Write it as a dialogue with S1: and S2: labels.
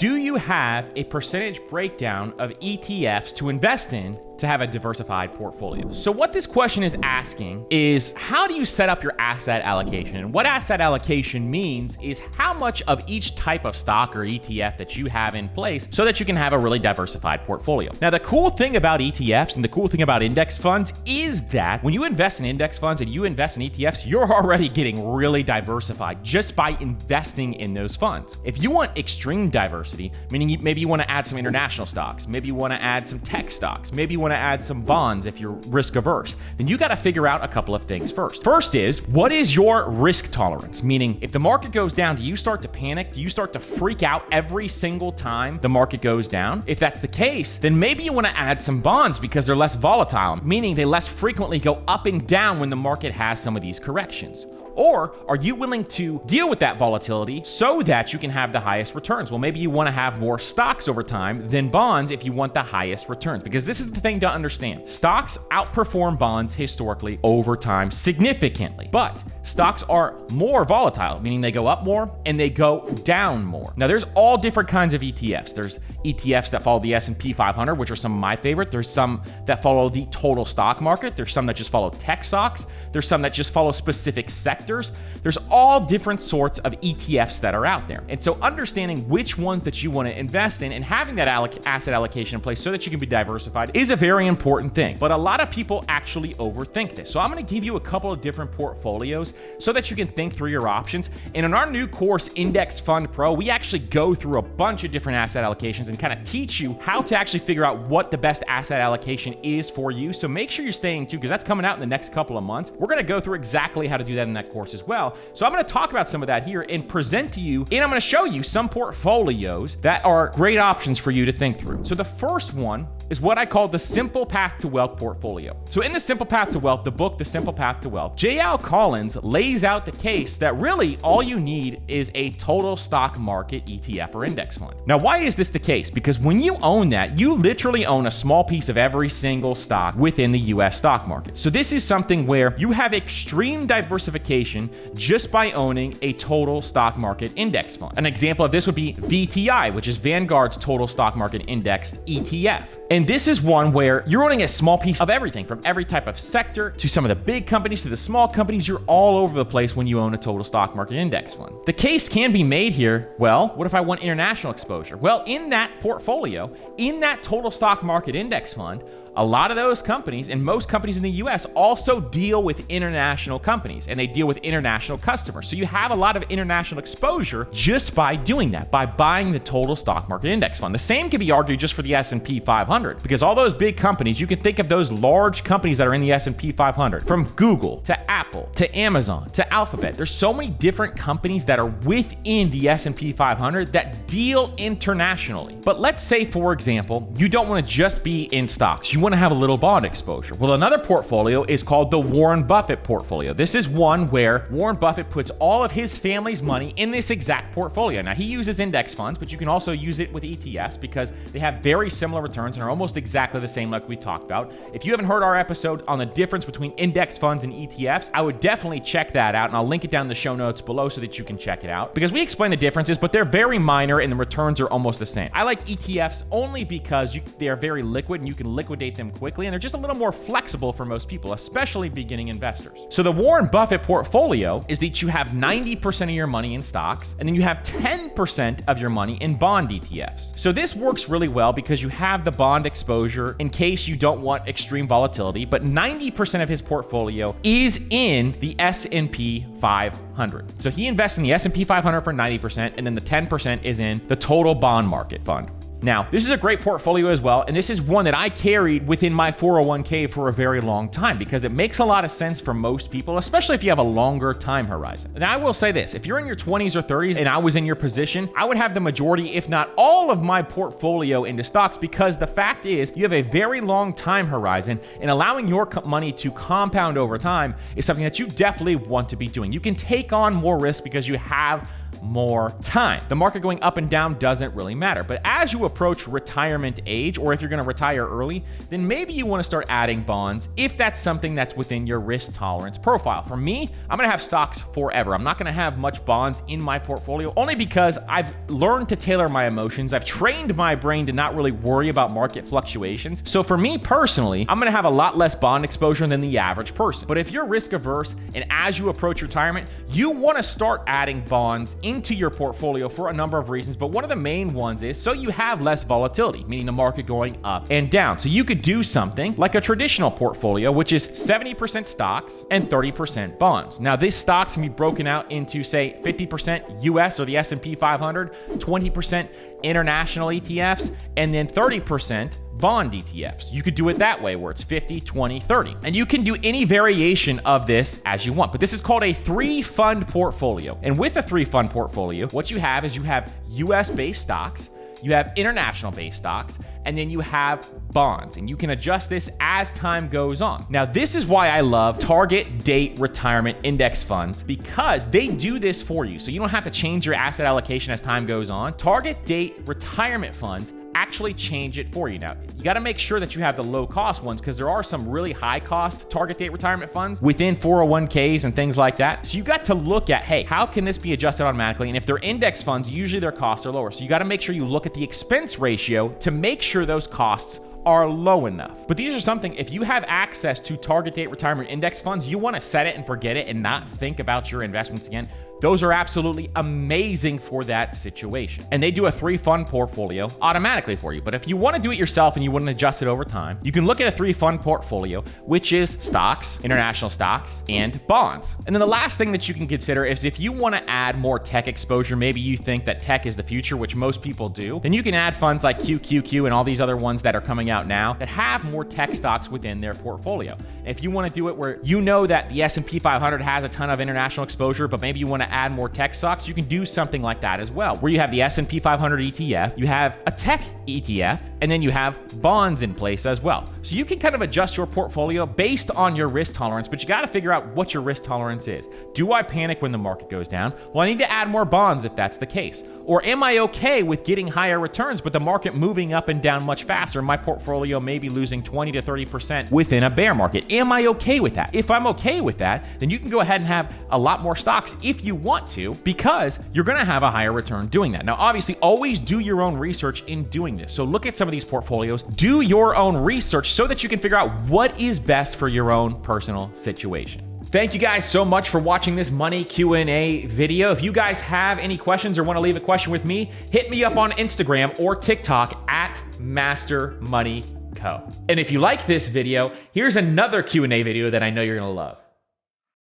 S1: Do you have a percentage breakdown of ETFs to invest in to have a diversified portfolio? So what this question is asking is, how do you set up your asset allocation? And what asset allocation means is how much of each type of stock or ETF that you have in place so that you can have a really diversified portfolio. Now, the cool thing about ETFs and the cool thing about index funds is that when you invest in index funds and you invest in ETFs, you're already getting really diversified just by investing in those funds. If you want extreme diversity, meaning maybe you want to add some international stocks, maybe you want to add some tech stocks, maybe you want to add some bonds if you're risk averse, then you got to figure out a couple of things first. First is, what is your risk tolerance? Meaning, if the market goes down, do you start to panic? Do you start to freak out every single time the market goes down? If that's the case, then maybe you want to add some bonds because they're less volatile, meaning they less frequently go up and down when the market has some of these corrections. Or are you willing to deal with that volatility so that you can have the highest returns? Well, maybe you want to have more stocks over time than bonds if you want the highest returns, because this is the thing to understand. Stocks outperform bonds historically over time significantly, but stocks are more volatile, meaning they go up more and they go down more. Now, there's all different kinds of ETFs. There's ETFs that follow the S&P 500, which are some of my favorite. There's some that follow the total stock market. There's some that just follow tech stocks. There's some that just follow specific sectors. There's all different sorts of ETFs that are out there. And so understanding which ones that you want to invest in and having that asset allocation in place so that you can be diversified is a very important thing. But a lot of people actually overthink this. So I'm going to give you a couple of different portfolios so that you can think through your options. And in our new course, Index Fund Pro, we actually go through a bunch of different asset allocations and kind of teach you how to actually figure out what the best asset allocation is for you. So make sure you're staying tuned, because that's coming out in the next couple of months. We're going to go through exactly how to do that in that course as well. So I'm going to talk about some of that here and present to you, and I'm going to show you some portfolios that are great options for you to think through. So the first one is what I call the Simple Path to Wealth portfolio. So in the Simple Path to Wealth, the book, The Simple Path to Wealth, J.L. Collins lays out the case that really all you need is a total stock market ETF or index fund. Now, why is this the case? Because when you own that, you literally own a small piece of every single stock within the US stock market. So this is something where you have extreme diversification just by owning a total stock market index fund. An example of this would be VTI, which is Vanguard's total stock market index ETF. And this is one where you're owning a small piece of everything, from every type of sector to some of the big companies to the small companies. You're all over the place when you own a total stock market index fund. The case can be made here, well, what if I want international exposure? Well, in that portfolio, in that total stock market index fund, a lot of those companies and most companies in the US also deal with international companies, and they deal with international customers. So you have a lot of international exposure just by doing that, by buying the total stock market index fund. The same can be argued just for the S&P 500, because all those big companies, you can think of those large companies that are in the S&P 500, from Google to Apple to Amazon to Alphabet. There's so many different companies that are within the S&P 500 that deal internationally. But let's say, for example, you don't want to just be in stocks. You want to have a little bond exposure. Well, another portfolio is called the Warren Buffett portfolio. This is one where Warren Buffett puts all of his family's money in this exact portfolio. Now, he uses index funds, but you can also use it with ETFs because they have very similar returns and are almost exactly the same, like we talked about. If you haven't heard our episode on the difference between index funds and ETFs, I would definitely check that out, and I'll link it down in the show notes below so that you can check it out, because we explain the differences, but they're very minor and the returns are almost the same. I like ETFs only because they are very liquid and you can liquidate them quickly, and they're just a little more flexible for most people, especially beginning investors. So the Warren Buffett portfolio is that you have 90% of your money in stocks, and then you have 10% of your money in bond ETFs. So this works really well because you have the bond exposure in case you don't want extreme volatility, but 90% of his portfolio is in the S&P 500. So he invests in the S&P 500 for 90%, and then the 10% is in the total bond market fund. Now, this is a great portfolio as well, and this is one that I carried within my 401k for a very long time because it makes a lot of sense for most people, especially if you have a longer time horizon. And I will say this, if you're in your 20s or 30s and I was in your position, I would have the majority, if not all of my portfolio into stocks, because the fact is you have a very long time horizon, and allowing your money to compound over time is something that you definitely want to be doing. You can take on more risk because you have more time. The market going up and down doesn't really matter. But as you approach retirement age, or if you're going to retire early, then maybe you want to start adding bonds if that's something that's within your risk tolerance profile. For me, I'm going to have stocks forever. I'm not going to have much bonds in my portfolio, only because I've learned to tailor my emotions. I've trained my brain to not really worry about market fluctuations. So for me personally, I'm going to have a lot less bond exposure than the average person. But if you're risk averse and as you approach retirement, you want to start adding bonds into your portfolio for a number of reasons. But one of the main ones is so you have less volatility, meaning the market going up and down. So you could do something like a traditional portfolio, which is 70% stocks and 30% bonds. Now, these stocks can be broken out into, say, 50% US or the S&P 500, 20% international ETFs, and then 30% bond ETFs. You could do it that way where it's 50, 20, 30. And you can do any variation of this as you want. But this is called a 3-fund portfolio. And with a 3-fund portfolio, what you have is you have US-based stocks, you have international-based stocks, and then you have bonds. And you can adjust this as time goes on. Now, this is why I love target date retirement index funds, because they do this for you. So you don't have to change your asset allocation as time goes on. Target date retirement funds actually change it for you. Now, you got to make sure that you have the low cost ones, because there are some really high cost target date retirement funds within 401ks and things like that. So you got to look at, hey, how can this be adjusted automatically? And if they're index funds, usually their costs are lower. So you got to make sure you look at the expense ratio to make sure those costs are low enough. But these are something, if you have access to target date retirement index funds, you want to set it and forget it and not think about your investments again. Those are absolutely amazing for that situation. And they do a 3-fund portfolio automatically for you. But if you want to do it yourself and you want to adjust it over time, you can look at a 3-fund portfolio, which is stocks, international stocks, and bonds. And then the last thing that you can consider is if you want to add more tech exposure, maybe you think that tech is the future, which most people do, then you can add funds like QQQ and all these other ones that are coming out now that have more tech stocks within their portfolio. And if you want to do it where you know that the S&P 500 has a ton of international exposure, but maybe you want to add more tech stocks, you can do something like that as well, where you have the S&P 500 ETF, you have a tech ETF, and then you have bonds in place as well. So you can kind of adjust your portfolio based on your risk tolerance, but you got to figure out what your risk tolerance is. Do I panic when the market goes down? Well, I need to add more bonds if that's the case. Or am I okay with getting higher returns, but the market moving up and down much faster? My portfolio may be losing 20 to 30% within a bear market. Am I okay with that? If I'm okay with that, then you can go ahead and have a lot more stocks if you want to, because you're going to have a higher return doing that. Now, obviously, always do your own research in doing this. So look at some of these portfolios, do your own research so that you can figure out what is best for your own personal situation. Thank you guys so much for watching this money Q&A video. If you guys have any questions or want to leave a question with me, hit me up on Instagram or TikTok at Master Money Co. And if you like this video, here's another Q&A video that I know you're going to love.